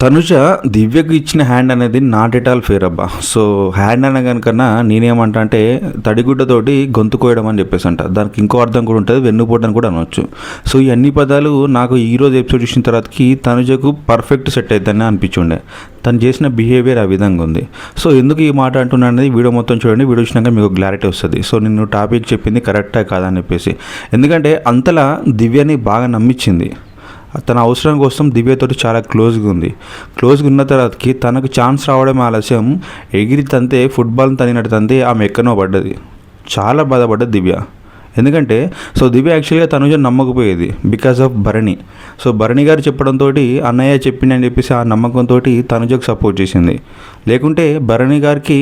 తనుజ దివ్యకు ఇచ్చిన హ్యాండ్ అనేది not at all fair అబ్బా. సో హ్యాండ్ అనే కనుకన్నా నేనేమంటా అంటే తడిగుడ్డతోటి గొంతు కోయడం అని చెప్పేసి అంట. దానికి ఇంకో అర్థం కూడా ఉంటుంది, వెన్నుపోవడం కూడా అనవచ్చు. సో ఈ అన్ని పదాలు నాకు ఈరోజు ఎపిసోడ్ చూసిన తర్వాతకి తనుజకు పర్ఫెక్ట్ సెట్ అవుతుందని అనిపించుండే. తను చేసిన బిహేవియర్ ఆ విధంగా ఉంది. సో ఎందుకు ఈ మాట అంటున్నాను అనేది వీడియో మొత్తం చూడండి. వీడియో చూసినాక మీకు క్లారిటీ వస్తుంది. సో నేను టాపిక్ చెప్పింది కరెక్టా కాదని చెప్పేసి, ఎందుకంటే అంతలా దివ్యని బాగా నమ్మించింది. తన అవసరం కోసం దివ్యతోటి చాలా క్లోజ్గా ఉన్న తర్వాతకి తనకు ఛాన్స్ రావడం ఆలస్యం. ఎగిరి తంతే ఫుట్బాల్ని తనినట్టు తంతే ఆమె ఎక్కనో పడ్డది. చాలా బాధపడ్డది దివ్య. ఎందుకంటే సో దివ్య యాక్చువల్గా తనుజ నమ్మకపోయేది because of Bharani. So Bharani garu చెప్పడంతో అన్నయ్య చెప్పిండని చెప్పేసి ఆ నమ్మకంతో తనుజకు సపోర్ట్ చేసింది. లేకుంటే భరణి గారికి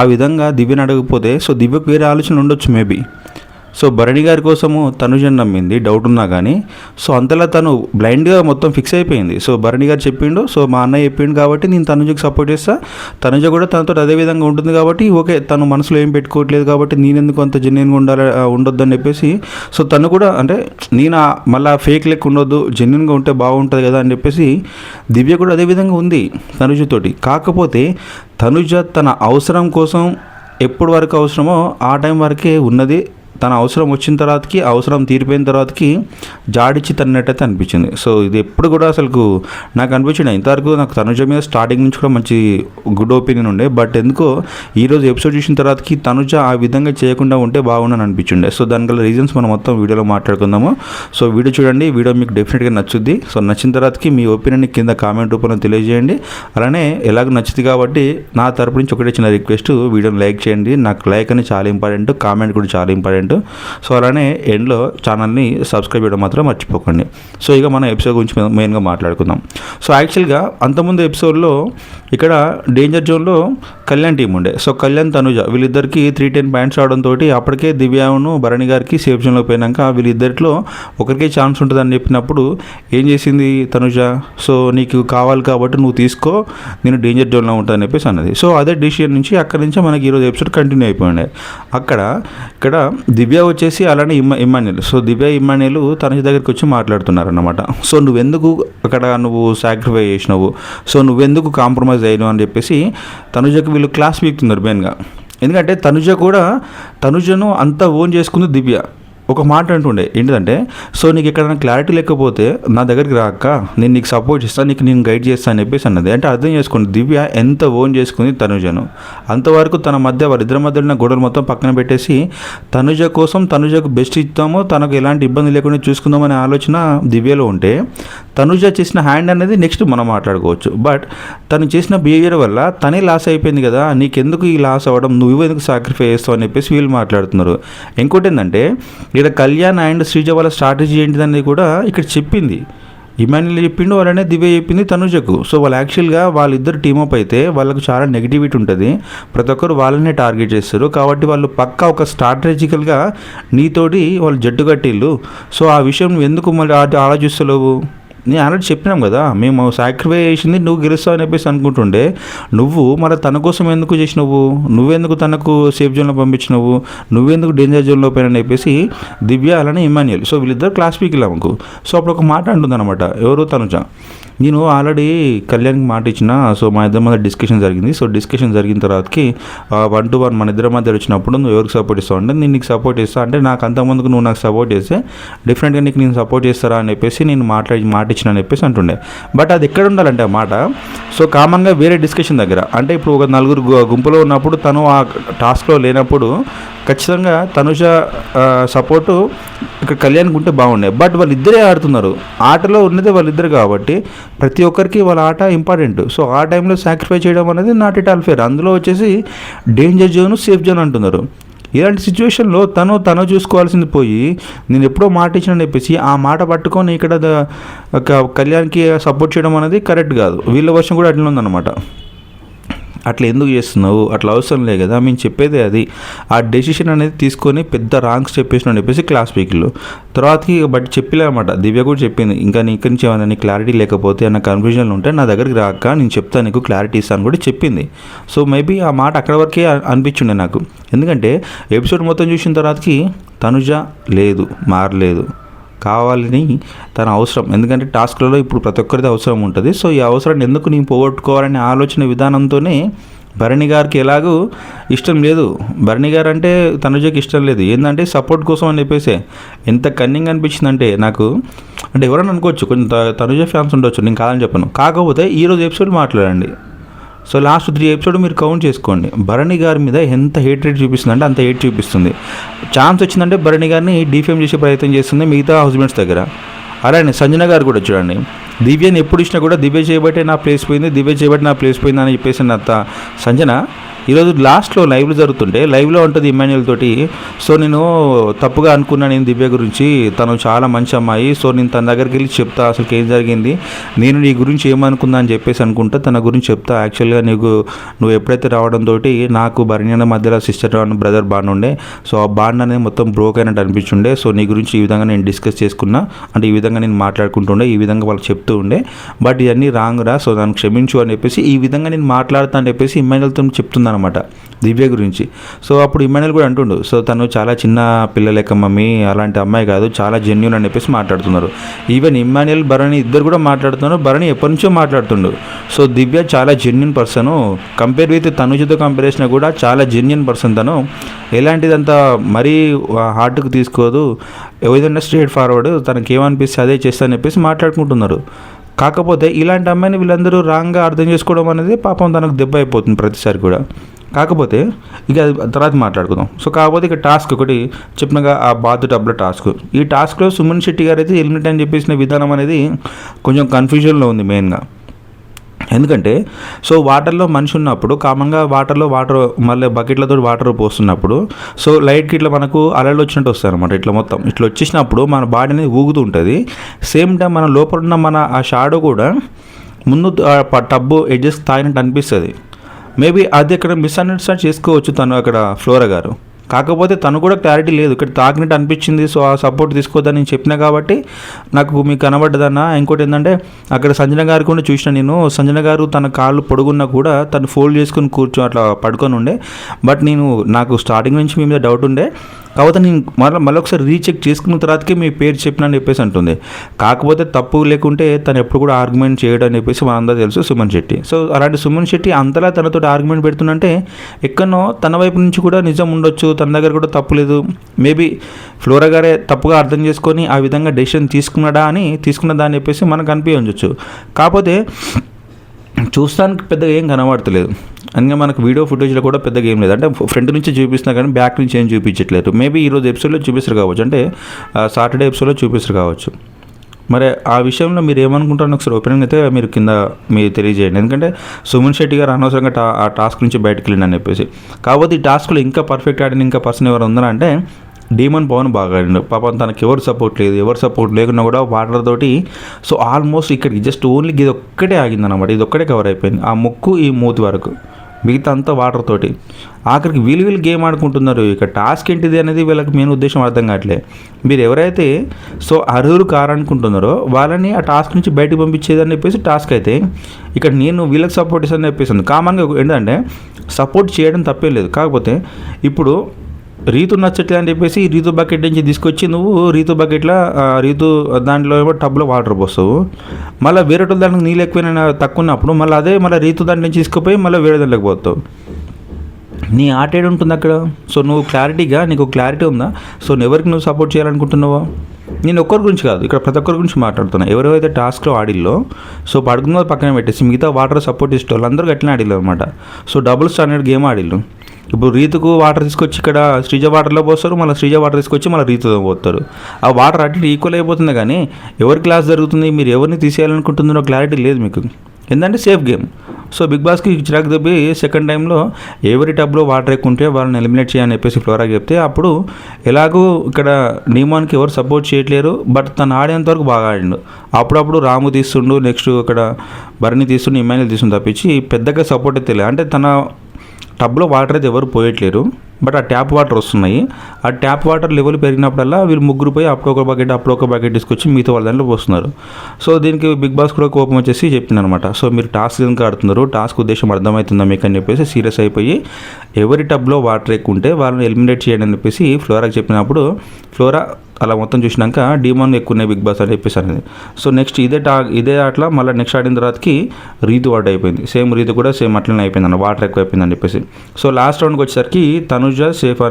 ఆ విధంగా దివ్యని అడగకపోతే సో దివ్యకు వేరే ఆలోచన ఉండొచ్చు మేబీ. సో భరణి గారి కోసము తనుజని నమ్మింది, డౌట్ ఉన్నా కానీ. సో అంతలా తను బ్లైండ్గా మొత్తం ఫిక్స్ అయిపోయింది. సో భరణి గారు చెప్పిండు, సో మా అన్నయ్య చెప్పిండు కాబట్టి నేను తనుజకు సపోర్ట్ చేస్తా, తనుజ కూడా తనతో అదే విధంగా ఉంటుంది కాబట్టి ఓకే, తను మనసులో ఏం పెట్టుకోవట్లేదు కాబట్టి నేనెందుకు అంత జెన్యున్గా ఉండొద్దని చెప్పేసి. సో తను కూడా అంటే నేను మళ్ళీ ఫేక్ లెక్క ఉండొద్దు, జెన్యున్గా ఉంటే బాగుంటుంది కదా అని చెప్పేసి దివ్య కూడా అదే విధంగా ఉంది తనుజతోటి. కాకపోతే తనుజ తన అవసరం కోసం ఎప్పటి వరకు అవసరమో ఆ టైం వరకే ఉన్నది. తన అవసరం వచ్చిన తర్వాతకి, అవసరం తీరిపోయిన తర్వాతకి జాడిచ్చి తన్నట్టయితే అనిపించింది. సో ఇది ఎప్పుడు కూడా అసలు నాకు అనిపించింది. ఇంతవరకు నాకు తనుజ మీద స్టార్టింగ్ నుంచి కూడా మంచి గుడ్ ఒపీనియన్ ఉండే. బట్ ఎందుకో ఈరోజు ఎపిసోడ్ చూసిన తర్వాతకి తనుజ ఆ విధంగా చేయకుండా ఉంటే బాగుండని అనిపించిండే. సో దానికల్ల రీజన్స్ మనం మొత్తం వీడియోలో మాట్లాడుకుందాము. సో వీడియో చూడండి, వీడియో మీకు డెఫినెట్గా నచ్చుద్ది. సో నచ్చిన తర్వాతకి మీ ఒపీనియన్ కింద కామెంట్ రూపంలో తెలియజేయండి. అలానే ఎలాగో నచ్చుతుంది కాబట్టి నా తరపు నుంచి ఒకటే చిన్న రిక్వెస్ట్, వీడియోని లైక్ చేయండి. నాకు లైక్ అని చాలా ఇంపార్టెంట్, కామెంట్ కూడా చాలా ఇంపార్టెంట్. సో అలానే ఎండ్లో ఛానల్ని సబ్స్క్రైబ్ చేయడం మాత్రం మర్చిపోకండి. సో ఇక మన ఎపిసోడ్ గురించి మెయిన్గా మాట్లాడుకుందాం. సో యాక్చువల్గా అంతకుముందు ఎపిసోడ్లో ఇక్కడ డేంజర్ జోన్లో కళ్యాణ్ టీం ఉండే. సో కళ్యాణ్ తనుజ వీళ్ళిద్దరికి 310 పాయింట్స్ రావడంతో అప్పటికే దివ్యాను భరణి గారికి సేఫ్ జోన్లో పోయినాక వీళ్ళిద్దరిలో ఒకరికే ఛాన్స్ ఉంటుందని చెప్పినప్పుడు ఏం చేసింది తనుజ, సో నీకు కావాలి కాబట్టి నువ్వు తీసుకో, నేను డేంజర్ జోన్లో ఉంటానని చెప్పేసి అన్నది. సో అదే డిసిషన్ నుంచి అక్కడి నుంచి మనకి ఈరోజు ఎపిసోడ్ కంటిన్యూ అయిపోయింది. ఇక్కడ దివ్య వచ్చేసి అలానే ఇమ్మాన్యుల్. సో దివ్య ఇమ్మాన్యుల్ తనుజ దగ్గరికి వచ్చి మాట్లాడుతున్నారన్నమాట. సో నువ్వెందుకు అక్కడ సాక్రిఫై చేసినావు, సో నువ్వెందుకు కాంప్రమైజ్ అయినావు అని చెప్పేసి తనుజకు వీళ్ళు క్లాస్ పీకుతున్నారు మెయిన్గా. ఎందుకంటే తనుజను అంతా ఓన్ చేసుకుంది దివ్య. ఒక మాట అంటుండే ఏంటిదంటే, సో నీకు ఎక్కడైనా క్లారిటీ లేకపోతే నా దగ్గరికి రాక, నేను నీకు సపోర్ట్ చేస్తాను, నేను గైడ్ చేస్తాను అని చెప్పేసి అన్నది. అంటే అర్థం చేసుకోండి, దివ్య ఎంత ఓన్ చేసుకుంది తనుజను. అంతవరకు తన మధ్య వారిద్దరి మధ్య ఉన్న గొడవలు మొత్తం పక్కన పెట్టేసి తనుజ కోసం తనుజకు బెస్ట్ ఇస్తామో, తనకు ఎలాంటి ఇబ్బంది లేకుండా చూసుకుందామనే ఆలోచన దివ్యలో ఉంటే తనుజ చేసిన హ్యాండ్ అనేది నెక్స్ట్ మనం మాట్లాడుకోవచ్చు. బట్ తను చేసిన బిహేవియర్ వల్ల తనే లాస్ అయిపోయింది కదా, నీకెందుకు ఈ లాస్ అవ్వడం, నువ్వు ఎందుకు సాక్రిఫై చేస్తావు అని చెప్పేసి వీళ్ళు మాట్లాడుతున్నారు. ఇంకోటి ఏంటంటే ఇక్కడ కళ్యాణ్ అండ్ శ్రీజ వాళ్ళ స్ట్రాటజీ ఏంటిదని కూడా ఇక్కడ చెప్పింది. ఇమాన్యుల్ చెప్పిండు, అలానే దివ్య చెప్పింది తనుజకు. సో వాళ్ళు యాక్చువల్గా వాళ్ళిద్దరు టీమప్ అయితే వాళ్ళకు చాలా నెగిటివిటీ ఉంటుంది, ప్రతి ఒక్కరు వాళ్ళనే టార్గెట్ చేస్తారు. కాబట్టి వాళ్ళు పక్కా ఒక స్ట్రాటజికల్గా నీతోటి వాళ్ళు జట్టు కట్టిళ్ళు. సో ఆ విషయం నువ్వు ఎందుకు మళ్ళీ ఆలోచిస్తలేవు, నేను ఆల్రెడీ చెప్పినాం కదా, మేము సాక్రిఫై చేసింది నువ్వు గెలుస్తావు అని చెప్పేసి అనుకుంటుండే, నువ్వు మరి తన కోసం ఎందుకు చేసినావు, నువ్వెందుకు తనకు సేఫ్ జోన్లో పంపించినావు, నువ్వెందుకు డేంజర్ జోన్లో పోయినని చెప్పేసి దివ్య అలానే ఇమాన్యుల్. సో వీళ్ళిద్దరు క్లాస్ పీకిలా మాకు. సో అప్పుడు ఒక మాట అంటుందన్నమాట, ఎవరు తనుజ, నేను ఆల్రెడీ కళ్యాణ్కి మాట ఇచ్చిన, సో మా ఇద్దరి మధ్య డిస్కషన్ జరిగింది. సో డిస్కషన్ జరిగిన తర్వాతకి 1-1 మన ఇద్దరి మధ్య వచ్చినప్పుడు నువ్వు ఎవరికి సపోర్ట్ ఇస్తావు అంటే నేను నీకు సపోర్ట్ చేస్తాను, అంటే నాకు అంతకుముందుకు నువ్వు నాకు సపోర్ట్ చేస్తే డిఫరెంట్గా నీకు నేను సపోర్ట్ చేస్తారా అని చెప్పేసి నేను మాట ఇచ్చిన అని చెప్పేసి అంటుండే. బట్ అది ఎక్కడ ఉండాలంటే ఆ మాట, సో కామన్గా వేరే డిస్కషన్ దగ్గర, అంటే ఇప్పుడు ఒక నలుగురు గుంపులో ఉన్నప్పుడు తను ఆ టాస్క్లో లేనప్పుడు ఖచ్చితంగా తనుజ సపోర్టు ఇక్కడ కళ్యాణ్కి ఉంటే బాగుండే. బట్ వాళ్ళిద్దరే ఆడుతున్నారు, ఆటలో ఉన్నదే వాళ్ళిద్దరు కాబట్టి ప్రతి ఒక్కరికి వాళ్ళ ఆట ఇంపార్టెంట్. సో ఆ టైంలో సాక్రిఫై చేయడం అనేది నాట్ ఎట్ ఆల్ ఫేర్. అందులో వచ్చేసి డేంజర్ జోన్, సేఫ్ జోన్ అంటున్నారు. ఇలాంటి సిచ్యువేషన్లో తను చూసుకోవాల్సింది పోయి నేను ఎప్పుడో మాట ఇచ్చిన చెప్పేసి ఆ మాట పట్టుకొని ఇక్కడ కళ్యాణ్కి సపోర్ట్ చేయడం అనేది కరెక్ట్ కాదు. వీళ్ళ వర్షం కూడా అట్లా ఉందన్నమాట. అట్లా ఎందుకు చేస్తున్నావు, అట్లా అవసరం లేదు కదా, మేము చెప్పేదే అది. ఆ డెసిషన్ అనేది తీసుకొని పెద్ద రాంగ్స్ చెప్పేసిన అని చెప్పేసి క్లాస్ పీకిళ్ళు తర్వాతకి. బట్ చెప్పలేమన్నమాట, దివ్య కూడా చెప్పింది, ఇంకా నీ ఇక్కడి నుంచి ఏమైనా నీ క్లారిటీ లేకపోతే అన్న కన్ఫ్యూజన్లు ఉంటే నా దగ్గరికి రాక నేను చెప్తాను, నీకు క్లారిటీ ఇస్తాను కూడా చెప్పింది. సో మేబీ ఆ మాట అక్కడ వరకే అనిపించుండే నాకు. ఎందుకంటే ఎపిసోడ్ మొత్తం చూసిన తర్వాతకి తనుజ లేదు, మారలేదు. కావాలని తన అవసరం, ఎందుకంటే టాస్క్లలో ఇప్పుడు ప్రతి ఒక్కరిది అవసరం ఉంటుంది. సో ఈ అవసరాన్ని ఎందుకు నేను పోగొట్టుకోవాలనే ఆలోచన విధానంతోనే భరణి గారికి ఎలాగూ ఇష్టం లేదు. భరణి గారు అంటే తనుజకి ఇష్టం లేదు, ఏంటంటే సపోర్ట్ కోసం అని చెప్పేసి. ఎంత కన్నింగ్ అనిపించిందంటే నాకు, అంటే ఎవరైనా అనుకోవచ్చు కొంచెం తనుజ ఫ్యాన్స్ ఉండొచ్చు, నేను కాదని చెప్పను. కాకపోతే ఈరోజు ఎపిసోడ్ మాట్లాడండి, సో లాస్ట్ 3 ఎపిసోడ్ మీరు కౌంట్ చేసుకోండి. భరణి గారి మీద ఎంత హేట్రేట్ చూపిస్తుంది అంటే అంత హేట్ చూపిస్తుంది. ఛాన్స్ వచ్చిందంటే భరణి గారిని డిఫేమ్ చేసే ప్రయత్నం చేస్తుంది మిగతా హస్బెండ్స్ దగ్గర. అలానే సంజన గారు కూడా చూడండి, దివ్యని ఎప్పుడు ఇచ్చినా కూడా దివ్య చేయబట్టే నా ప్లేస్ పోయింది, దివ్య చేయబట్టి నా ప్లేస్ పోయింది అని చెప్పేసి సంజన ఈరోజు లాస్ట్లో లైవ్లో జరుగుతుంటే లైవ్లో ఉంటుంది ఇమ్మాన్యుయల్ తోటి. సో నేను తప్పుగా అనుకున్నా నేను దివ్య గురించి, తను చాలా మంచి అమ్మాయి, సో నేను తన దగ్గరికి వెళ్ళి చెప్తా అసలు ఏం జరిగింది, నేను నీ గురించి ఏమనుకున్నా అని చెప్పేసి అనుకుంటా తన గురించి చెప్తా. యాక్చువల్గా నువ్వు ఎప్పుడైతే రావడంతో నాకు భరణ్య మధ్యలో సిస్టర్ అండ్ బ్రదర్ బాండ్ ఉండే, సో ఆ బాండ్ అనేది మొత్తం బ్రోక్ అయినట్టు అనిపించుండే. సో నీ గురించి ఈ విధంగా నేను డిస్కస్ చేసుకున్నా, అంటే ఈ విధంగా నేను మాట్లాడుకుంటుండే, ఈ విధంగా వాళ్ళకి చెప్తూ ఉండే, బట్ ఇవన్నీ రాంగ్ రా, సో దాన్ని క్షమించు అని చెప్పేసి ఈ విధంగా నేను మాట్లాడతా అని చెప్పేసి ఇమ్మాన్యుయల్తో చెప్తున్నాను అనమాట దివ్య గురించి. సో అప్పుడు ఇమ్మాన్యుయల్ కూడా అంటుండు, సో తను చాలా చిన్న పిల్ల లెక్క మమ్మీ, అలాంటి అమ్మాయి కాదు, చాలా జెన్యూన్ అని చెప్పేసి మాట్లాడుతున్నారు. ఈవెన్ ఇమ్మాన్యుయల్ భరణి ఇద్దరు కూడా మాట్లాడుతున్నారు. భరణి ఎప్పటి నుంచో మాట్లాడుతుండు. సో దివ్య చాలా జెన్యూన్ పర్సన్, కంపేర్ విత్ తనుజతో కంపేర్ చేసినా కూడా చాలా జెన్యూన్ పర్సన్. తను ఎలాంటిదంతా మరీ హార్ట్కి తీసుకోదు, ఏదైనా స్ట్రేట్ ఫార్వర్డ్, తనకి ఏమనిపిస్తే అదే చేస్తా అని చెప్పేసి మాట్లాడుకుంటున్నారు. కాకపోతే ఇలాంటి అమ్మాయిని వీళ్ళందరూ రాంగ్గా అర్థం చేసుకోవడం అనేది పాపం తనకు దెబ్బ అయిపోతుంది ప్రతిసారి కూడా. కాకపోతే ఇక తర్వాత మాట్లాడుకుందాం. సో కాకపోతే ఇక టాస్క్ ఒకటి చెప్పినగా, ఆ బాత్ టబ్ల టాస్క్. ఈ టాస్క్లో సుమన్ శెట్టి గారు అయితే ఎలిమినేట్ అని చెప్పేసిన విధానం అనేది కొంచెం కన్ఫ్యూజన్లో ఉంది మెయిన్గా. ఎందుకంటే సో వాటర్లో మనిషి ఉన్నప్పుడు కామన్గా వాటర్ మళ్ళీ బకెట్లతో వాటర్ పోస్తున్నప్పుడు సో లైట్కి ఇట్లా మనకు అలలు వచ్చినట్టు వస్తాయి అనమాట. ఇట్లా మొత్తం ఇట్లా వచ్చేసినప్పుడు మన బాడీ అనేది ఊగుతూ ఉంటుంది. సేమ్ టైం మన లోపల ఉన్న మన ఆ షాడో కూడా ముందు టబ్బు ఎడ్జెస్ తాగినట్టు అనిపిస్తుంది. మేబీ అది అక్కడ మిస్అండర్స్టాండ్ చేసుకోవచ్చు తను అక్కడ ఫ్లోరా గారు. కాకపోతే తను కూడా క్లారిటీ లేదు, ఇక్కడ తాకినట్టు అనిపించింది, సో ఆ సపోర్ట్ తీసుకోవద్దని నేను చెప్పినా కాబట్టి నాకు మీకు కనబడ్డదన్న. ఇంకోటి ఏంటంటే అక్కడ సంజన గారు కూడా చూసిన నేను, సంజన గారు తన కాళ్ళు పొడుగున్నా కూడా తను ఫోల్డ్ చేసుకుని అట్లా పడుకొని ఉండే. బట్ నాకు స్టార్టింగ్ నుంచి మీ మీద డౌట్ ఉండే, కాకపోతే నేను మళ్ళీ ఒకసారి రీచెక్ చేసుకున్న తర్వాతకే మీ పేరు చెప్పిన అని చెప్పేసి అంటుంది. కాకపోతే తప్పు లేకుంటే తను ఎప్పుడు కూడా ఆర్గ్యుమెంట్ చేయడం అని చెప్పేసి మనందరూ తెలుసు సుమన్ శెట్టి. సో అలాంటి సుమన్ శెట్టి అంతలా తనతో ఆర్గ్యుమెంట్ పెడుతుందంటే ఎక్కడనో తన వైపు నుంచి కూడా నిజం ఉండొచ్చు, తన దగ్గర కూడా తప్పు లేదు. మేబీ ఫ్లోరా గారే తప్పుగా అర్థం చేసుకొని ఆ విధంగా డెసిషన్ తీసుకున్నదా అని చెప్పేసి మనకు అనిపించవచ్చు. కాకపోతే చూస్తానికి పెద్దగా ఏం కనబడతలేదు. అందుకే మనకు వీడియో ఫుటేజ్లో కూడా పెద్దగా ఏం లేదు, అంటే ఫ్రంట్ నుంచి చూపిస్తున్నా కానీ బ్యాక్ నుంచి ఏం చూపించట్లేదు. మేబీ ఈరోజు ఎపిసోడ్లో చూపిస్తారు కావచ్చు, అంటే సాటర్డే ఎపిసోడ్లో చూపిస్తారు కావచ్చు. మరి ఆ విషయంలో మీరు ఏమనుకుంటారో ఒకసారి ఒపీనియన్ అయితే మీరు తెలియజేయండి. ఎందుకంటే సుమన్ శెట్టి గారు అనవసరంగా ఆ టాస్క్ నుంచి బయటకు వెళ్ళండి అని చెప్పేసి. కాకపోతే ఈ టాస్క్లో ఇంకా పర్ఫెక్ట్ ఆడిన ఇంకా పర్సన్ ఎవరు ఉందా అంటే డీమన్ పవన్ బాగా ఆడిండు. పాపం తనకి ఎవరు సపోర్ట్ లేకున్నా కూడా వాటర్ తోటి సో ఆల్మోస్ట్ ఇక్కడికి జస్ట్ ఓన్లీ ఇది ఒక్కటే ఆగిందన్నమాట, ఇది ఒక్కటే కవర్ అయిపోయింది, ఆ ముక్కు ఈ మూతి వరకు, మిగతా అంతా వాటర్ తోటి. ఆఖరికి వీళ్ళు గేమ్ ఆడుకుంటున్నారు. ఇక టాస్క్ ఏంటిది అనేది వీళ్ళకి మెయిన్ ఉద్దేశం అర్థం కావట్లేదు. మీరు ఎవరైతే సో అర్హులు కారనుకుంటున్నారో వాళ్ళని ఆ టాస్క్ నుంచి బయటకు పంపించేదని చెప్పేసి టాస్క్ అయితే ఇక్కడ నేను వీళ్ళకి సపోర్ట్ ఇస్తానని చెప్పేసి కామన్గా ఏంటంటే సపోర్ట్ చేయడం తప్పేం లేదు. కాకపోతే ఇప్పుడు రీతు నచ్చట్లే అని చెప్పేసి రీతు బకెట్ నుంచి తీసుకొచ్చి నువ్వు రీతు బకెట్లో రీతు దాంట్లో ఏమో టబ్లో వాటర్ పోస్తావు, మళ్ళీ వేరే దానికి నీళ్ళు ఎక్కువైనా తక్కువ ఉన్నప్పుడు మళ్ళీ రీతు దాంట్లో నుంచి తీసుకుపోయి మళ్ళీ వేరే దాంట్లోకి పోతావు. నీ ఆట ఏడు ఉంటుంది అక్కడ. సో నీకు క్లారిటీ ఉందా? సో ఎవరికి నువ్వు సపోర్ట్ చేయాలనుకుంటున్నావో? నేను ఒక్కరి గురించి కాదు, ఇక్కడ ప్రతి ఒక్కరి గురించి మాట్లాడుతున్నా. ఎవరైతే టాస్క్లో ఆడిల్లో సో పడుకున్న పక్కన పెట్టేసి మిగతా వాటర్ సపోర్ట్ ఇస్తే వాళ్ళందరూ అట్లనే ఆడిల్లు అనమాట. సో డబుల్ స్టాండర్డ్ గేమ్ ఆడిల్లు. ఇప్పుడు రీతుకు వాటర్ తీసుకొచ్చి ఇక్కడ శ్రీజ వాటర్లో పోస్తారు, మళ్ళీ శ్రీజ వాటర్ తీసుకొచ్చి మళ్ళీ రీతుతో పోతారు. ఆ వాటర్ అటు ఈక్వల్ అయిపోతుంది, కానీ ఎవరి క్లాస్ జరుగుతుంది, మీరు ఎవరిని తీసేయాలనుకుంటుందో క్లారిటీ లేదు మీకు. ఎందుకంటే సేఫ్ గేమ్. సో బిగ్ బాస్కి చిరాకు దెబ్బి సెకండ్ టైంలో ఎవరి టబ్లో వాటర్ ఎక్కువ ఉంటే వాళ్ళని ఎలిమినేట్ చేయని చెప్పేసి ఫ్లోరాకి చెప్తే అప్పుడు ఎలాగూ ఇక్కడ నియమానికి ఎవరు సపోర్ట్ చేయట్లేరు, బట్ తను ఆడేంతవరకు బాగా ఆడిండు. అప్పుడప్పుడు రాము తీస్తుండు, నెక్స్ట్ ఇక్కడ భరణి తీస్తుండు, ఇమ్మాన్యుయల్ తీస్తుండు తప్పించి పెద్దగా సపోర్ట్ అయితే లేదు. అంటే తన టబ్లో వాటర్ అయితే ఎవరు పోయట్లేరు, బట్ ఆ ట్యాప్ వాటర్ వస్తున్నాయి. ఆ ట్యాప్ వాటర్ లెవెల్ పెరిగినప్పుడల్లా వీళ్ళు ముగ్గురు పోయి అప్పుడు ఒక బకెట్ తీసుకొచ్చి మిగతా వాళ్ళ దాంట్లో పోస్తున్నారు. సో దీనికి బిగ్ బాస్ కూడా కోపం వచ్చేసి చెప్పిందనమాట, సో మీరు టాస్క్ ఎందుకు ఆడుతున్నారు, టాస్క్ ఉద్దేశం అర్థమవుతుందా మీకు అని చెప్పేసి సీరియస్ అయిపోయి ఎవరి టబ్లో వాటర్ ఎక్కువ ఉంటే వాళ్ళని ఎలిమినేట్ చేయండి అని చెప్పేసి ఫ్లోరాకి చెప్పినప్పుడు ఫ్లోరా అలా మొత్తం చూసినాక డీమాన్ ఎక్కువ ఉన్నాయి బిగ్ బాస్ అని చెప్పేసి అనేది. సో నెక్స్ట్ ఇదే ఆటలో మళ్ళీ నెక్స్ట్ ఆడిన తర్వాతకి రీతు అవుట్ అయిపోయింది. సేమ్ రీతు కూడా సేమ్ అట్లనే అయిపోయింది అన్న, వాటర్ ఎక్కువ అయిపోయిందని చెప్పేసి. సో లాస్ట్ రౌండ్కి వచ్చేసరికి తనుజ సేఫ్,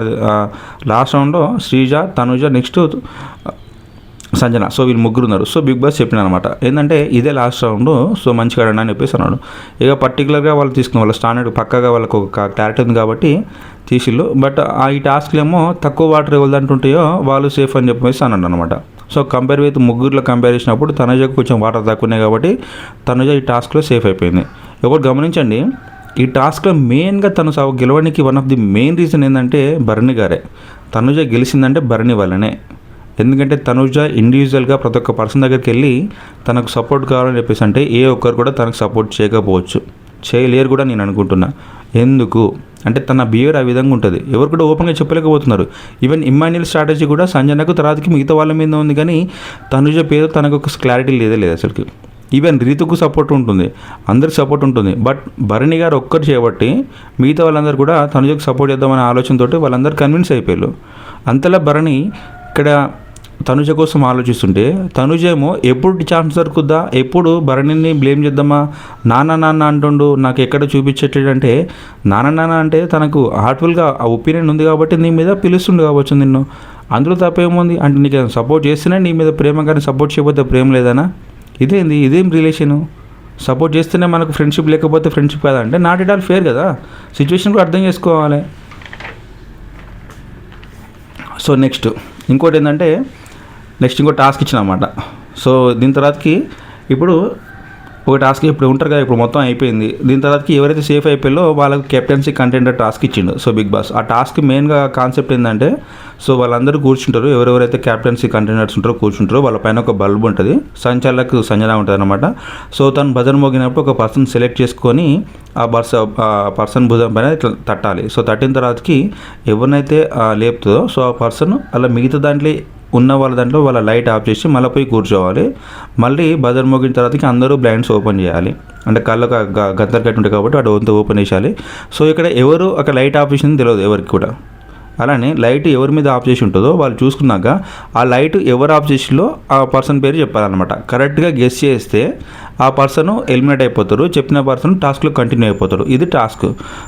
లాస్ట్ రౌండ్లో శ్రీజ, తనుజ, నెక్స్ట్ సంజన. సో వీళ్ళు ముగ్గురు ఉన్నారు. సో బిగ్ బాస్ చెప్పిన అనమాట ఏంటంటే ఇదే లాస్ట్ రౌండ్, సో మంచిగా ఆడండి అని చెప్పేసి అన్నాడు. ఇక పర్టికులర్గా వాళ్ళు తీసుకున్న వాళ్ళ స్టాండర్డ్ పక్కగా వాళ్ళకు ఒక క్లారిటీ ఉంది కాబట్టి తీసిళ్ళు. బట్ ఈ టాస్క్లు ఏమో తక్కువ వాటర్ ఎవరు అంటుంటాయో వాళ్ళు సేఫ్ అని చెప్పేసి అన్నాడు అనమాట. సో కంపేర్ విత్ ముగ్గురులో కంపేర్ చేసినప్పుడు తనుజకు కొంచెం వాటర్ తక్కువనే కాబట్టి తనుజ ఈ టాస్క్లో సేఫ్ అయిపోయింది. ఒకటి గమనించండి, ఈ టాస్క్లో మెయిన్గా తను గెలవడానికి one of the main reason ఏంటంటే భరణి గారే. తనుజ గెలిచిందంటే భరణి వల్లనే. ఎందుకంటే తనుజ ఇండివిజువల్గా ప్రతి ఒక్క పర్సన్ దగ్గరికి వెళ్ళి తనకు సపోర్ట్ కావాలని చెప్పేసి అంటే ఏ ఒక్కరు కూడా తనకు సపోర్ట్ చేయకపోవచ్చు, చేయలేరు కూడా నేను అనుకుంటున్నా. ఎందుకు అంటే తన బిహేవియర్ ఆ విధంగా ఉంటుంది, ఎవరు కూడా ఓపెన్గా చెప్పలేకపోతున్నారు. ఈవెన్ ఇమ్మాన్యుయల్ స్ట్రాటజీ కూడా సంజనకు తర్వాతకి మిగతా వాళ్ళ మీద ఉంది, కానీ తనుజ పేరు తనకు ఒక క్లారిటీ లేదు అసలుకి. ఈవెన్ రీతుకు సపోర్ట్ ఉంటుంది, అందరికి సపోర్ట్ ఉంటుంది, బట్ భరణి గారు ఒక్కరు చేయబట్టి మిగతా వాళ్ళందరూ కూడా తనుజకు సపోర్ట్ చేద్దామనే ఆలోచనతో వాళ్ళందరూ కన్విన్స్ అయిపోయారు. అంతలా భరణి ఇక్కడ తనుజ కోసం ఆలోచిస్తుంటే తనుజ ఏమో ఎప్పుడు ఛాన్స్ దొరుకుద్దా, ఎప్పుడు భరణిని బ్లేమ్ చేద్దామా, నాన్న అంటుండు, నాకు ఎక్కడ చూపించేటంటే నాన్న అంటే తనకు హార్ట్ఫుల్గా ఆ ఒపీనియన్ ఉంది కాబట్టి నీ మీద పిలుస్తుండు కావచ్చు నిన్ను, అందులో తప్పేముంది అంటే నీకు సపోర్ట్ చేస్తేనే నీ మీద ప్రేమ, కానీ సపోర్ట్ చేయకపోతే ప్రేమ లేదనా? ఇదేం రిలేషను? సపోర్ట్ చేస్తేనే మనకు ఫ్రెండ్షిప్, లేకపోతే ఫ్రెండ్షిప్ కదా అంటే నాట్ ఎట్ ఆల్ ఫేర్ కదా. సిచ్యువేషన్ కూడా అర్థం చేసుకోవాలి. సో నెక్స్ట్ ఇంకోటి ఏంటంటే ఇంకో టాస్క్ ఇచ్చిన అన్నమాట. సో దీని తర్వాతకి ఇప్పుడు ఒక టాస్క్ ఇప్పుడు ఉంటారు కదా, ఇప్పుడు మొత్తం అయిపోయింది. దీని తర్వాతకి ఎవరైతే సేఫ్ అయిపోయారో వాళ్ళకి కెప్టెన్సీ కంటెండర్ టాస్క్ ఇచ్చిండు. సో బిగ్ బాస్ ఆ టాస్క్ మెయిన్గా కాన్సెప్ట్ ఏంటంటే, సో వాళ్ళందరూ కూర్చుంటారు, ఎవరెవరైతే కెప్టెన్సీ కంటెండర్స్ ఉంటారో కూర్చుంటారో వాళ్ళ పైన ఒక బల్బ్ ఉంటుంది, సంచాలకు సంజన ఉంటుంది అనమాట. సో తను భజన మోగినప్పుడు ఒక పర్సన్ సెలెక్ట్ చేసుకొని ఆ పర్సన్ భుజం పైన ఇట్లా తట్టాలి. సో తట్టిన తర్వాతకి ఎవరినైతే లేపుతుందో సో ఆ పర్సన్ అలా మిగతా దాంట్లో ఉన్న వాళ్ళ లైట్ ఆఫ్ చేసి మళ్ళీ పోయి కూర్చోవాలి. మళ్ళీ బజర్ మోగిన తర్వాతకి అందరూ బ్లైండ్స్ ఓపెన్ చేయాలి, అంటే కళ్ళకు గంతలు కట్టి ఉంటాయి కాబట్టి అటు వంతు ఓపెన్ చేయాలి. సో ఇక్కడ ఎవరు అక్కడ లైట్ ఆఫ్ చేసింది తెలియదు ఎవరికి కూడా. అలానే లైట్ ఎవరి మీద ఆఫ్ చేసి ఉంటుందో వాళ్ళు చూసుకున్నాక ఆ లైట్ ఎవరు ఆఫ్ చేసిలో ఆ పర్సన్ పేరు చెప్పాలన్నమాట. కరెక్ట్గా గెస్ చేస్తే ఆ పర్సన్ ఎలిమినేట్ అయిపోతారు, చెప్పిన పర్సన్ టాస్క్లో కంటిన్యూ అయిపోతారు. ఇది టాస్క్.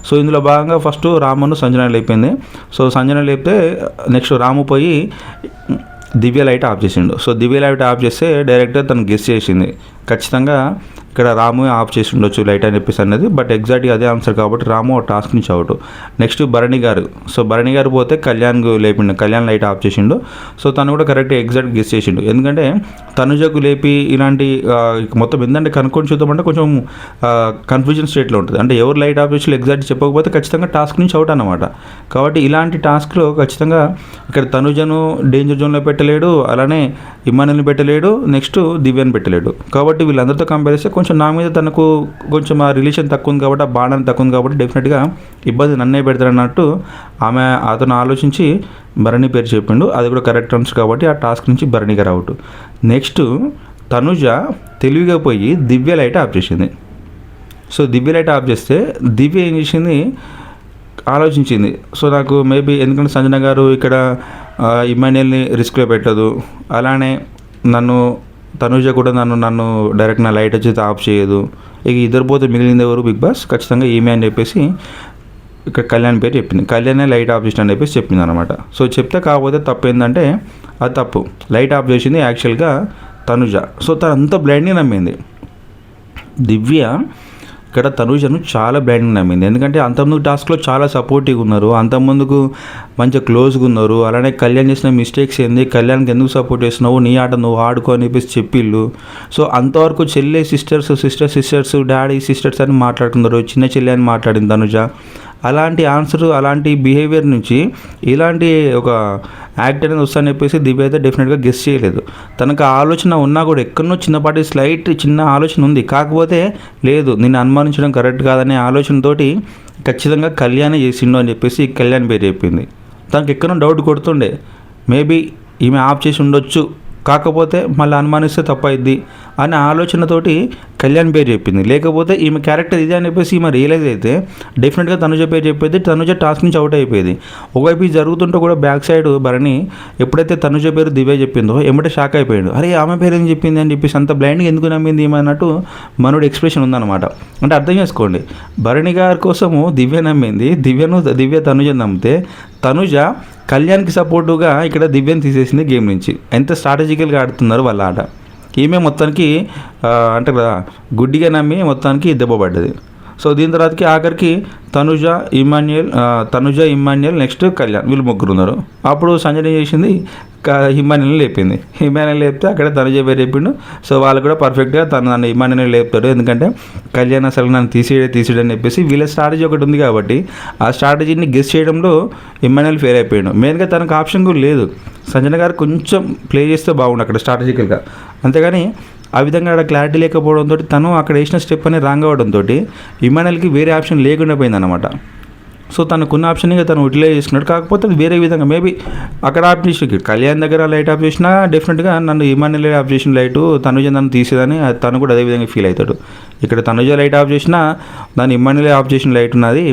సో ఇందులో భాగంగా ఫస్ట్ రామును సంజన లేపింది. సో సంజన లేపితే నెక్స్ట్ రాము పోయి దివ్య లైట్ ఆఫ్ చేసిండు. సో దివ్య లైట్ ఆఫ్ చేస్తే డైరెక్ట్గా తను గెస్ చేసింది ఖచ్చితంగా ఇక్కడ రాము ఆఫ్ చేసి ఉండొచ్చు లైట్ అని చెప్పేసి అన్నది. బట్ ఎగ్జాక్ట్గా అదే ఆన్సర్ కాబట్టి రాము టాస్క్ నుంచి out. Next Bharani garu. So Bharani గారు పోతే కళ్యాణ్ లేపిండు, కళ్యాణ్ లైట్ ఆఫ్ చేసిండు. సో తను కూడా కరెక్ట్గా ఎగ్జాక్ట్ గెస్ చేసిండు. ఎందుకంటే తనుజకు లేపి ఇలాంటి మొత్తం ఏంటంటే కనుక్కొని చూద్దామంటే కొంచెం కన్ఫ్యూజన్ స్టేట్లో ఉంటుంది. అంటే ఎవరు లైట్ ఆఫ్ చేసి ఎగ్జాక్ట్ చెప్పకపోతే ఖచ్చితంగా టాస్క్ నుంచి అవుట్ అన్నమాట. కాబట్టి ఇలాంటి టాస్క్లో ఖచ్చితంగా ఇక్కడ తనుజను డేంజర్ జోన్లో పెట్టలేడు, అలానే ఇమ్మానుయల్ని పెట్టలేడు, నెక్స్ట్ దివ్యాన్ని పెట్టలేడు. కాబట్టి వీళ్ళందరితో కంపేర్ చేస్తే కొంచెం నా మీద తనకు కొంచెం ఆ రిలేషన్ తక్కువ ఉంది కాబట్టి, ఆ బాండ్ తక్కువ ఉంది కాబట్టి డెఫినెట్గా ఇబ్బంది నన్నే పెడతారన్నట్టు అతను ఆలోచించి భరణి పేరు చెప్పిండు. అది కూడా కరెక్ట్ ఆన్సర్ కాబట్టి ఆ టాస్క్ నుంచి భరణి గారు అవుట్. నెక్స్ట్ తనుజ తెలివిగా పోయి దివ్య లైట్ ఆఫ్ చేసింది. సో దివ్య లైట్ ఆఫ్ చేస్తే దివ్య ఏం చేసింది, ఆలోచించింది. సో నాకు మేబీ ఎందుకంటే సంజన గారు ఇక్కడ ఇమ్మాన్యుయల్ని రిస్క్లో పెట్టదు, అలానే తనుజ కూడా నన్ను డైరెక్ట్ నా లైట్ వచ్చి ఆఫ్ చేయదు, ఇక ఇద్దరు పోతే మిగిలింది ఎవరు బిగ్ బాస్ ఖచ్చితంగా ఈమె అని చెప్పేసి ఇక్కడ కళ్యాణ్ పేరు చెప్పింది. కళ్యాణే లైట్ ఆఫ్ చేసిన అని చెప్పేసి చెప్పింది అనమాట. సో చెప్తే కాకపోతే తప్పు ఏంటంటే అది తప్పు, లైట్ ఆఫ్ చేసింది యాక్చువల్గా తనుజ. సో తను అంత బ్లైండ్ని నమ్మింది. దివ్య ఇక్కడ తనుజను చాలా బ్లైండ్గా నమ్మింది. ఎందుకంటే అంతకుముందు టాస్క్లో చాలా సపోర్టివ్గా ఉన్నారు, అంతకుముందుకు మంచిగా క్లోజ్గా ఉన్నారు. అలానే కళ్యాణ్ చేసిన మిస్టేక్స్ ఏంది, కళ్యాణ్కి ఎందుకు సపోర్ట్ చేస్తున్నావు, నీ ఆట నువ్వు ఆడుకో అని చెప్పేసి చెప్పిళ్ళు. సో అంతవరకు చెల్లె సిస్టర్స్ డాడీ సిస్టర్స్ అని మాట్లాడుతున్నారు, చిన్న చెల్లె అని మాట్లాడింది తనుజ. అలాంటి ఆన్సర్, అలాంటి బిహేవియర్ నుంచి ఇలాంటి ఒక యాక్ట్ అనేది వస్తాయని చెప్పేసి దివ్య అయితే డెఫినెట్గా గెస్ చేయలేదు. తనకు ఆలోచన ఉన్నా కూడా ఎక్కడనో చిన్నపాటి చిన్న ఆలోచన ఉంది, కాకపోతే లేదు నిన్ను అనుమానించడం కరెక్ట్ కాదనే ఆలోచనతోటి ఖచ్చితంగా కళ్యాణ్ చేసిండు అని చెప్పేసి కళ్యాణ్ పేరు చెప్పింది. తనకు ఎక్కడో డౌట్ కొడుతుండే, మేబీ ఈమె ఆఫ్ చేసి ఉండొచ్చు కాకపోతే మళ్ళీ అనుమానిస్తే తప్పైద్ది అనే ఆలోచనతోటి కళ్యాణ్ పేరు చెప్పింది. లేకపోతే ఈమె క్యారెక్టర్ ఇదే అని చెప్పేసి ఈమె రియలైజ్ అయితే డెఫినెట్గా తనుజ పేరు చెప్పేది, తనుజ టాస్క్ నుంచి అవుట్ అయిపోయేది. ఒకవైపు ఇది జరుగుతుంటే కూడా బ్యాక్ సైడ్ భరణి ఎప్పుడైతే తనుజ పేరు దివ్య చెప్పిందో ఎమ్మటే షాక్ అయిపోయాడు. అరే ఆమె పేరు ఏం చెప్పింది అని చెప్పేసి అంత బ్లైండ్గా ఎందుకు నమ్మింది ఈమె అన్నట్టు మనోడు ఎక్స్ప్రెషన్ ఉందన్నమాట. అంటే అర్థం చేసుకోండి, భరణి గారి కోసము దివ్య నమ్మింది, దివ్య తనుజ నమ్మితే తనుజ కళ్యాణ్కి సపోర్టుగా ఇక్కడ దివ్యని తీసేసింది గేమ్ నుంచి. ఎంత స్ట్రాటజికల్గా ఆడుతున్నారు వాళ్ళ ఆట. ఈమె మొత్తానికి అంటే కదా గుడ్డిగా నమ్మి మొత్తానికి దెబ్బ పడ్డది. సో దీని తర్వాతకి ఆఖరికి తనుజ ఇమ్మాన్యుయల్ నెక్స్ట్ కళ్యాణ్ వీళ్ళు ముగ్గురు ఉన్నారు. అప్పుడు సంజయ్ చేసింది హిమానియల్ని లేపింది. హిమానియల్ లేపితే అక్కడ తనుజ పేరు చెప్పిండు. సో వాళ్ళు కూడా పర్ఫెక్ట్గా నన్ను హిమానియల్ లేపుతాడు, ఎందుకంటే కళ్యాణ్ అసలు నన్ను తీసేయడని చెప్పేసి వీళ్ళ స్ట్రాటజీ ఒకటి ఉంది కాబట్టి ఆ స్ట్రాటజీని గెస్ చేయడంలో హిమానియల్ ఫెయిల్ అయిపోయాడు. మెయిన్గా తనకు ఆప్షన్ కూడా లేదు. సంజయ్ గారు కొంచెం ప్లే చేస్తే బాగుండు అక్కడ స్ట్రాటజికల్గా, అంతేగాని ఆ విధంగా అక్కడ క్లారిటీ లేకపోవడంతో తను అక్కడ వేసిన స్టెప్ అని రాంగ్ అవ్వడంతో ఇమానుయల్కి వేరే ఆప్షన్ లేకుండా పోయిందన్నమాట. సో తనకున్న ఆప్షన్గా తను యూటిలైజ్ చేసుకున్నాడు. కాకపోతే అది వేరే విధంగా మేబీ అక్కడ ఆఫ్ చేసి కళ్యాణ్ దగ్గర లైట్ ఆఫ్ చేసినా డెఫినెట్గా నన్ను ఇమానుయల్ ఆఫ్ చేసిన లైటు తనుజ నన్ను తీసేదని తను కూడా అదే విధంగా ఫీల్ అవుతాడు. ఇక్కడ తనుజ లైట్ ఆఫ్ చేసినా దాన్ని ఇమానుయల్ ఆఫ్ చేసిన లైట్ ఉన్నది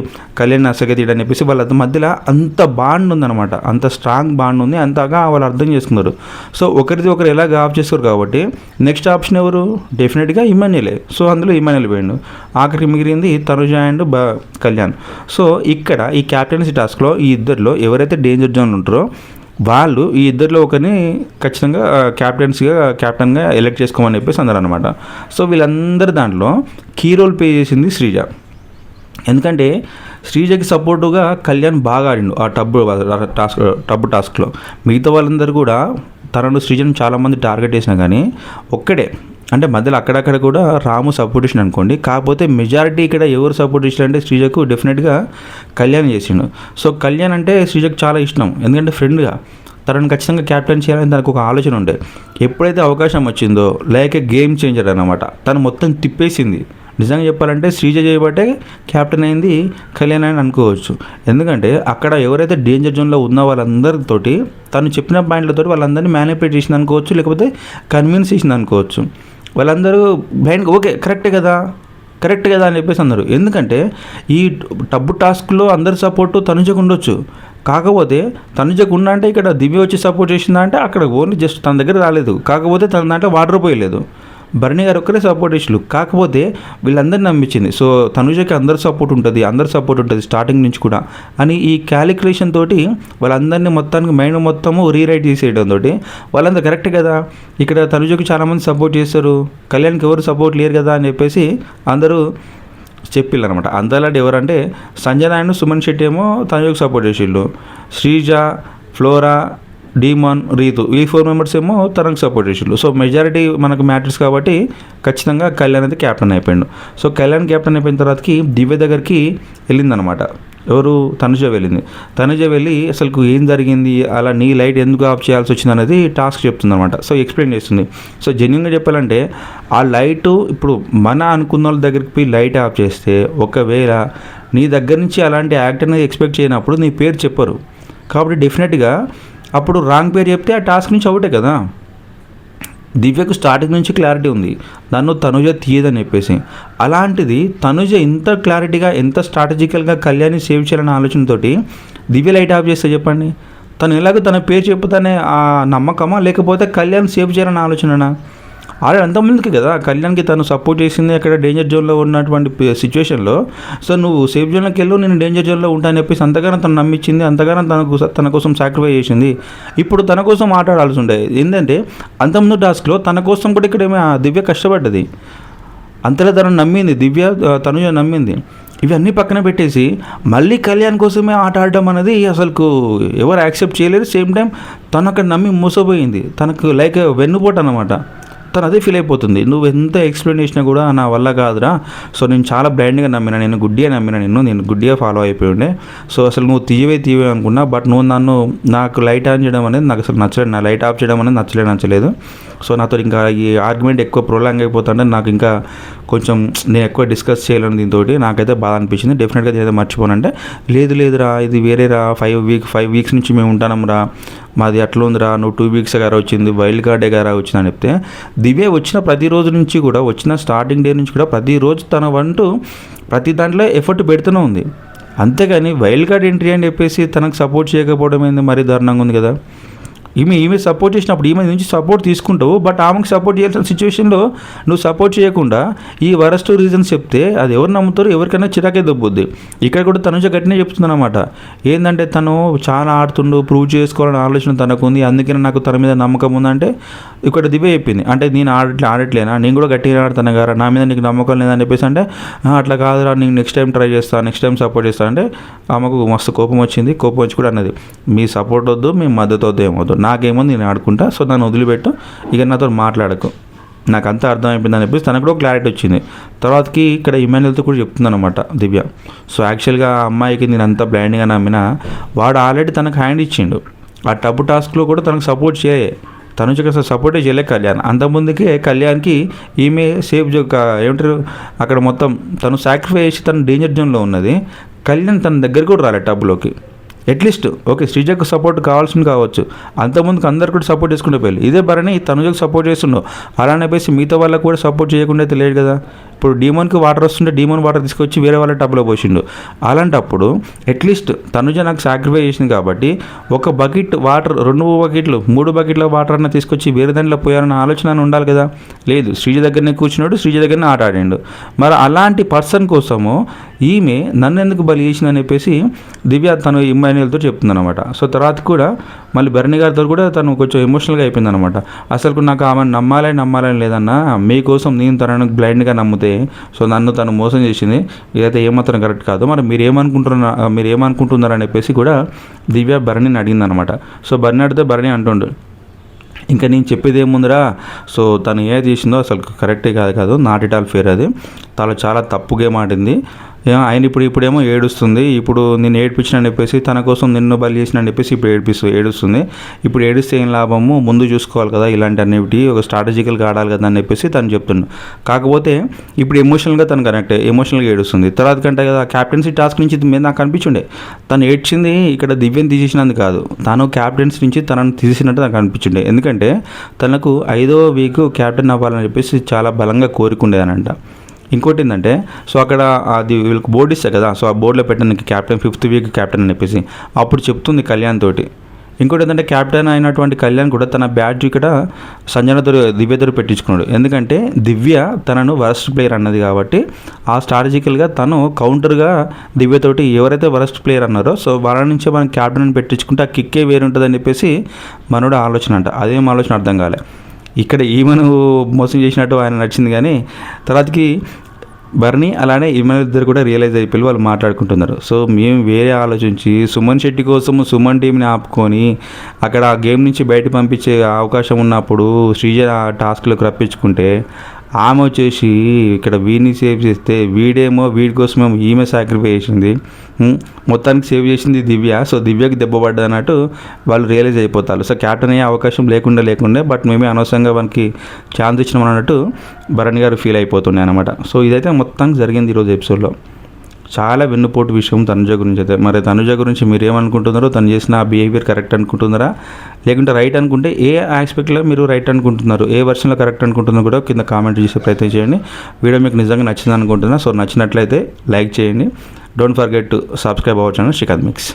కళ్యాణ్ అసగా తీయడని చెప్పేసి వాళ్ళ మధ్యలో అంత బాండ్ ఉందన్నమాట, అంత స్ట్రాంగ్ బాండ్ ఉంది, అంతగా వాళ్ళు అర్థం చేసుకున్నారు. సో ఒకరిది ఒకరు ఎలాగ ఆఫ్ చేస్తారు కాబట్టి నెక్స్ట్ ఆప్షన్ ఎవరు, డెఫినెట్గా ఇమానుయలే. సో అందులో ఇమానుయల్ పోయిండు. ఆఖరికి మిగిలింది తనుజ అండ్ కళ్యాణ్. సో ఇక్కడ ఈ క్యాప్టెన్సీ టాస్క్లో ఈ ఇద్దరిలో ఎవరైతే డేంజర్ జోన్ ఉంటారో వాళ్ళు ఈ ఇద్దరిలో ఒకరిని ఖచ్చితంగా క్యాప్టెన్గా ఎలెక్ట్ చేసుకోమని చెప్పేసి అందరూ అనమాట. సో వీళ్ళందరి దాంట్లో కీ రోల్ ప్లే చేసింది శ్రీజ. ఎందుకంటే శ్రీజకి సపోర్టుగా కళ్యాణ్ బాగా ఆడిండు ఆ టబ్ టాస్క్లో. మిగతా వాళ్ళందరూ కూడా తనను శ్రీజను చాలామంది టార్గెట్ చేసినా కానీ ఒక్కడే అంటే మధ్యలో అక్కడక్కడ కూడా రాము సపోర్ట్ చేసిన అనుకోండి. కాకపోతే మెజారిటీ ఇక్కడ ఎవరు సపోర్ట్ చేసినంటే శ్రీజకు డెఫినెట్గా కళ్యాణ్ చేసిండు. సో కళ్యాణ్ అంటే శ్రీజకు చాలా ఇష్టం, ఎందుకంటే ఫ్రెండ్గా తనను ఖచ్చితంగా క్యాప్టెన్ చేయాలని తనకు ఒక ఆలోచన ఉండే. ఎప్పుడైతే అవకాశం వచ్చిందో లైక్ ఏ గేమ్ చేంజర్ అన్నమాట, తను మొత్తం తిప్పేసింది. నిజంగా చెప్పాలంటే శ్రీజ చేయబట్టే క్యాప్టెన్ అయింది కళ్యాణ్ అని అనుకోవచ్చు. ఎందుకంటే అక్కడ ఎవరైతే డేంజర్ జోన్లో ఉన్న వాళ్ళందరితోటి తను చెప్పిన పాయింట్లతో వాళ్ళందరినీ మ్యానిపులేట్ చేసింది అనుకోవచ్చు, లేకపోతే కన్విన్స్ చేసింది అనుకోవచ్చు. వాళ్ళందరూ బ్లైండ్గా ఓకే కరెక్టే కదా అని చెప్పేసి అన్నారు. ఎందుకంటే ఈ టబ్ టాస్క్లో అందరి సపోర్టు తనుజకు ఉండొచ్చు. కాకపోతే తనుజకు ఉన్న అంటే ఇక్కడ దివ్య వచ్చి సపోర్ట్ చేసిందా అంటే అక్కడ ఓన్లీ జస్ట్ తన దగ్గర రాలేదు, కాకపోతే తన దాంట్లో వాటర్ పోయలేదు. భరణి గారు ఒక్కరే సపోర్ట్ చేసారు, కాకపోతే వీళ్ళందరినీ నమ్మించింది. సో తనుజకి అందరు సపోర్ట్ ఉంటుంది స్టార్టింగ్ నుంచి కూడా అని ఈ క్యాలిక్యులేషన్ తోటి వాళ్ళందరినీ మొత్తానికి మైండ్ మొత్తము రీరైట్ చేసేయడం తోటి వాళ్ళందరూ కరెక్ట్ కదా, ఇక్కడ తనుజకి చాలామంది సపోర్ట్ చేస్తారు, కళ్యాణ్కి ఎవరు సపోర్ట్ లేరు కదా అని చెప్పేసి అందరూ చెప్పిల్లనమాట. అంతలాంటి ఎవరంటే సంజయ్ నాయుడు, సుమన్ శెట్టి ఏమో తనుజకి సపోర్ట్ చేసిళ్ళు, శ్రీజ, ఫ్లోరా, డీమాన్, రీతు ఈ 4 మెంబర్స్ ఏమో తనకు సపోర్ట్ చేసిళ్ళు. సో మెజారిటీ మనకు మ్యాటర్స్ కాబట్టి ఖచ్చితంగా కళ్యాణ్ అయితే క్యాప్టెన్ అయిపోయాడు. సో కళ్యాణ్ క్యాప్టెన్ అయిపోయిన తర్వాతకి దివ్య దగ్గరికి వెళ్ళిందనమాట. ఎవరు, తనుజ వెళ్ళి అసలు ఏం జరిగింది, అలా నీ లైట్ ఎందుకు ఆఫ్ చేయాల్సి వచ్చింది అనేది టాస్క్ చెప్తుంది అనమాట. సో ఎక్స్ప్లెయిన్ చేస్తుంది. సో జెన్యున్గా చెప్పాలంటే ఆ లైటు ఇప్పుడు మన అనుకున్న వాళ్ళ దగ్గరికి పోయి లైట్ ఆఫ్ చేస్తే ఒకవేళ నీ దగ్గర నుంచి అలాంటి యాక్ట్ అనేది ఎక్స్పెక్ట్ చేయనప్పుడు నీ పేరు చెప్పరు కాబట్టి డెఫినెట్గా అప్పుడు రాంగ్ పేరు చెప్తే ఆ టాస్క్ నుంచి అవుటే కదా. దివ్యకు స్టార్టింగ్ నుంచి క్లారిటీ ఉంది నన్ను తనుజ తీయదని చెప్పేసి. అలాంటిది తనుజ ఇంత క్లారిటీగా ఎంత స్ట్రాటజికల్గా కళ్యాణ్ని సేవ్ చేయాలనే ఆలోచనతోటి దివ్య లైట్ ఆఫ్ చేస్తే చెప్పండి, తను ఎలాగో తన పేరు చెప్పుతానే ఆ నమ్మకమా, లేకపోతే కళ్యాణ్ సేవ్ చేయాలనే ఆలోచననా? ఆల్రెడీ అంతమందికి కదా కళ్యాణ్కి తను సపోర్ట్ చేసింది అక్కడ డేంజర్ జోన్లో ఉన్నటువంటి సిచ్యువేషన్లో. సో నువ్వు సేఫ్ జోన్లోకి వెళ్ళు, నేను డేంజర్ జోన్లో ఉంటానని చెప్పేసి అంతగానో తను నమ్మించింది, అంతగానో తన కోసం సాక్రిఫైస్ చేసింది. ఇప్పుడు తన కోసం ఆటాడాల్సి ఉండే. ఏంటంటే అంతకుముందు టాస్క్లో తన కోసం కూడా ఇక్కడ దివ్య కష్టపడ్డది, అంతలో తనను నమ్మింది తనుజ నమ్మింది. ఇవన్నీ పక్కన పెట్టేసి మళ్ళీ కళ్యాణ్ కోసమే ఆట ఆడడం అనేది అసలు ఎవరు యాక్సెప్ట్ చేయలేరు. సేమ్ టైం తను అక్కడ నమ్మి మోసపోయింది, తనకు లైక్ వెన్నుపోటు అనమాట. తను అదే ఫీల్ అయిపోతుంది, నువ్వు ఎంత ఎక్స్ప్లెయిన్ చేసినా కూడా నా వల్ల కాదురా. సో నేను చాలా బ్లైండ్గా నమ్మినా, నేను గుడ్డిగా ఫాలో అయిపోయి ఉండే. సో అసలు నువ్వు తీయవే అనుకున్నా, బట్ నువ్వు నాకు లైట్ ఆన్ చేయడం అనేది నాకు అసలు నచ్చలేదు, నా లైట్ ఆఫ్ చేయడం అనేది నచ్చలేదు. సో నాతో ఇంకా ఈ ఆర్గ్యుమెంట్ ఎక్కువ ప్రొలాంగ్ అయిపోతుంటే నాకు ఇంకా కొంచెం నేను ఎక్కువ డిస్కస్ చేయలేను దీంతో, నాకైతే బాధ అనిపించింది. డెఫినెట్గా ఏదైతే మర్చిపోనంటే, లేదురా ఇది వేరేరా, 5 వీక్స్ నుంచి మేము ఉంటానంరా, మాది అట్లా ఉందిరా, నువ్వు 2 వీక్స్ గారా వచ్చింది, వైల్డ్ కార్డే గారా వచ్చిందని చెప్తే, దివ్య వచ్చిన ప్రతిరోజు నుంచి కూడా, వచ్చిన స్టార్టింగ్ డే నుంచి కూడా ప్రతిరోజు తన వంటూ ప్రతి దాంట్లో ఎఫర్ట్ పెడుతూనే ఉంది. అంతేగాని వైల్డ్ కార్డ్ ఎంట్రీ అని చెప్పేసి తనకు సపోర్ట్ చేయకపోవడం ఏంది, మరీ దారుణంగా ఉంది కదా. ఈమె సపోర్ట్ చేసినప్పుడు ఈమె నుంచి సపోర్ట్ తీసుకుంటావు, బట్ ఆమెకు సపోర్ట్ చేయాల్సిన సిచ్యువేషన్లో నువ్వు సపోర్ట్ చేయకుండా ఈ వరస్ట్ రీజన్స్ చెప్తే అది ఎవరు నమ్ముతారు, ఎవరికైనా చిరాకే దొబ్బుద్ది. ఇక్కడ కూడా తనుజ గట్టినే చెప్తుంది అనమాట. ఏంటంటే తను చాలా ఆడుతుండు, ప్రూవ్ చేసుకోవాలని ఆలోచన తనకు ఉంది, అందుకని నాకు తన మీద నమ్మకం ఉందంటే ఇక్కడ దివ్య చెప్పింది. అంటే నేను ఆడట్లేనా, నేను కూడా గట్టిగా ఆడుతాను కదా, నా మీద నీకు నమ్మకం లేదని చెప్పేసి అంటే, అట్లా కాదురా, నేను నెక్స్ట్ టైం ట్రై చేస్తాను, నెక్స్ట్ టైం సపోర్ట్ చేస్తాను అంటే ఆమెకు మస్తు కోపం వచ్చింది. కోపం వచ్చి కూడా అన్నది, మీ సపోర్ట్ వద్దు, మీ మద్దతు వద్దు, ఏమవుతుంది, నాకేమో నేను ఆడుకుంటా, సో దాన్ని వదిలిపెట్టు, ఇక నాతో మాట్లాడకు, నాకు అంతా అర్థమైపోయిందని చెప్పేసి తనకు కూడా క్లారిటీ వచ్చింది. తర్వాతకి ఇక్కడ ఇమాన్యుయల్తో కూడా చెప్తుందన్నమాట దివ్య. సో యాక్చువల్గా ఆ అమ్మాయికి నేను అంతా బ్లైండ్గా నమ్మినా, వాడు ఆల్రెడీ తనకు హ్యాండ్ ఇచ్చిండు. ఆ టబ్ టాస్క్లో కూడా తనకు సపోర్ట్ తనుజ అసలు సపోర్టే చేయలే కళ్యాణ్. అంతకుముందుకే కళ్యాణ్కి ఈమె ఏమంటారు అక్కడ మొత్తం తను సాక్రిఫై చేసి తను డేంజర్ జోన్లో ఉన్నది. కళ్యాణ్ తన దగ్గర కూడా రాలే టబ్లోకి. అట్లీస్ట్ ఓకే శ్రీజకు సపోర్ట్ కావాల్సింది కావచ్చు, అంతకుముందుకు అందరు కూడా సపోర్ట్ చేసుకుంటే పోయి, ఇదే భరణి తనుజకు సపోర్ట్ చేస్తుండో, అలానే పోయి మిగతా వాళ్ళకు కూడా సపోర్ట్ చేయకుండా అయితే లేడు కదా. ఇప్పుడు డీమోన్కి వాటర్ వస్తుంటే డీమోన్ వాటర్ తీసుకొచ్చి వేరే వాళ్ళ టబ్లో పోసిండు. అలాంటప్పుడు అట్లీస్ట్ తనుజ నాకు సాక్రిఫై చేసింది కాబట్టి ఒక బకెట్ వాటర్, 2 బకెట్లు 3 బకెట్ల వాటర్ అన్న తీసుకొచ్చి వేరే దాంట్లో పోయారన్న ఆలోచన ఉండాలి కదా. లేదు, శ్రీజ దగ్గరనే కూర్చున్నాడు, శ్రీజ దగ్గరనే ఆట ఆడాడు. మరి అలాంటి పర్సన్ కోసము ఈమె నన్ను ఎందుకు బలి చేసిందని చెప్పేసి దివ్య తను ఇమాన్యుయల్తో చెప్తుందనమాట. సో తర్వాత కూడా మళ్ళీ భరణి గారితో కూడా తను కొంచెం ఎమోషనల్గా అయిపోయిందనమాట. అసలు నాకు ఆమె నమ్మాలని లేదన్నా, మీకోసం నేను తనను బ్లైండ్గా నమ్మితే, సో నన్ను తను మోసం చేసింది, ఇదైతే ఏమాత్రం కరెక్ట్ కాదు, మరి మీరు ఏమనుకుంటున్నారని చెప్పేసి కూడా దివ్య భరణిని అడిగిందనమాట. సో భరణి అడిగితే భరణి అంటుండు, ఇంకా నేను చెప్పేది ఏముందిరా, సో తను ఏది చేసిందో అసలు కరెక్టే కాదు, నాట్ ఎట్ ఆల్ ఫేర్, అది తను చాలా తప్పు గేమ్ ఆడింది. ఆయన ఇప్పుడేమో ఏడుస్తుంది, ఇప్పుడు నేను ఏడిపించిన చెప్పేసి తన కోసం నిన్ను బలి చేసిన చెప్పేసి ఇప్పుడు ఏడుస్తుంది. ఇప్పుడు ఏడిస్తే ఏం లాభము, ముందు చూసుకోవాలి కదా, ఇలాంటి అన్నిటి ఒక స్ట్రాటజికల్గా ఆడాలి కదా అని చెప్పేసి తను చెప్తున్నాడు. కాకపోతే ఇప్పుడు ఎమోషనల్గా తను ఎమోషనల్గా ఏడుస్తుంది. తర్వాత కంటే కదా క్యాప్టెన్సీ టాస్క్ నుంచి మీద నాకు అనిపించుండే, తను ఏడ్చింది ఇక్కడ దివ్యని తీసేసినందుకు కాదు, తను క్యాప్టెన్సీ నుంచి తనను తీసేసినట్టు నాకు అనిపించుండే. ఎందుకంటే తనకు 5వ వీక్ క్యాప్టెన్ అవ్వాలని చెప్పేసి చాలా బలంగా కోరికుండేదనంట. ఇంకోటి ఏంటంటే, సో అక్కడ అది వీళ్ళకి బోర్డు ఇస్తారు కదా, సో ఆ బోర్డులో పెట్టడానికి క్యాప్టెన్ 5th వీక్ క్యాప్టెన్ అని చెప్పేసి అప్పుడు చెప్తుంది కళ్యాణ్ తోటి. ఇంకోటి ఏంటంటే క్యాప్టెన్ అయినటువంటి కళ్యాణ్ కూడా తన బ్యాడ్జ్ ఇక్కడ దివ్యతో పెట్టించుకున్నాడు. ఎందుకంటే దివ్య తనను వరస్ట్ ప్లేయర్ అన్నది కాబట్టి ఆ స్ట్రాటజికల్గా తను కౌంటర్గా దివ్యతోటి ఎవరైతే వరస్ట్ ప్లేయర్ అన్నారో సో వాళ్ళ నుంచే మనం క్యాప్టెన్ పెట్టించుకుంటే ఆ కిక్కే వేరు ఉంటుందని చెప్పేసి మనోడు ఆలోచన అంట. అదేం ఆలోచన అర్థం కాలే. ఇక్కడ ఈమెను మోసం చేసినట్టు ఆయన నచ్చింది, కానీ తర్వాతకి భరణి అలానే ఇద్దరు కూడా రియలైజ్ అయిపోయి వాళ్ళు మాట్లాడుకుంటున్నారు. సో మేము వేరే ఆలోచించి సుమన్ శెట్టి కోసం సుమన్ టీంని ఆపుకొని అక్కడ ఆ గేమ్ నుంచి బయట పంపించే అవకాశం ఉన్నప్పుడు శ్రీజ టాస్క్లోకి రప్పించుకుంటే ఆమె వచ్చేసి ఇక్కడ వీడిని సేవ్ చేస్తే వీడి కోసమేమో ఈమె సాక్రిఫై చేసింది, మొత్తానికి సేవ్ చేసింది దివ్య. సో దివ్యకి దెబ్బ పడ్డా అన్నట్టు వాళ్ళు రియలైజ్ అయిపోతారు. సో క్యాప్టెన్ అయ్యే అవకాశం లేకుండే బట్ మేమే అనవసరంగా మనకి ఛాన్స్ ఇచ్చినాం అన్నట్టు భరణి గారు ఫీల్ అయిపోతున్నాయి అనమాట. సో ఇదైతే మొత్తానికి జరిగింది ఈరోజు ఎపిసోడ్లో. చాలా వెన్నుపోటు విషయం తనుజ గురించి అయితే. మరి తనుజ గురించి మీరు ఏమనుకుంటున్నారో, తను చేసిన బిహేవియర్ కరెక్ట్ అనుకుంటున్నారా, లేకుంటే రైట్ అనుకుంటే ఏ ఆస్పెక్ట్లో మీరు రైట్ అనుకుంటున్నారు, ఏ వర్షన్లో కరెక్ట్ అనుకుంటున్నారో కూడా కింద కామెంట్ చేసే ప్రయత్నం చేయండి. వీడియో మీకు నిజంగా నచ్చింది అనుకుంటున్నా. సో నచ్చినట్లయితే లైక్ చేయండి. Don't forget to subscribe our channel Srikanth mix.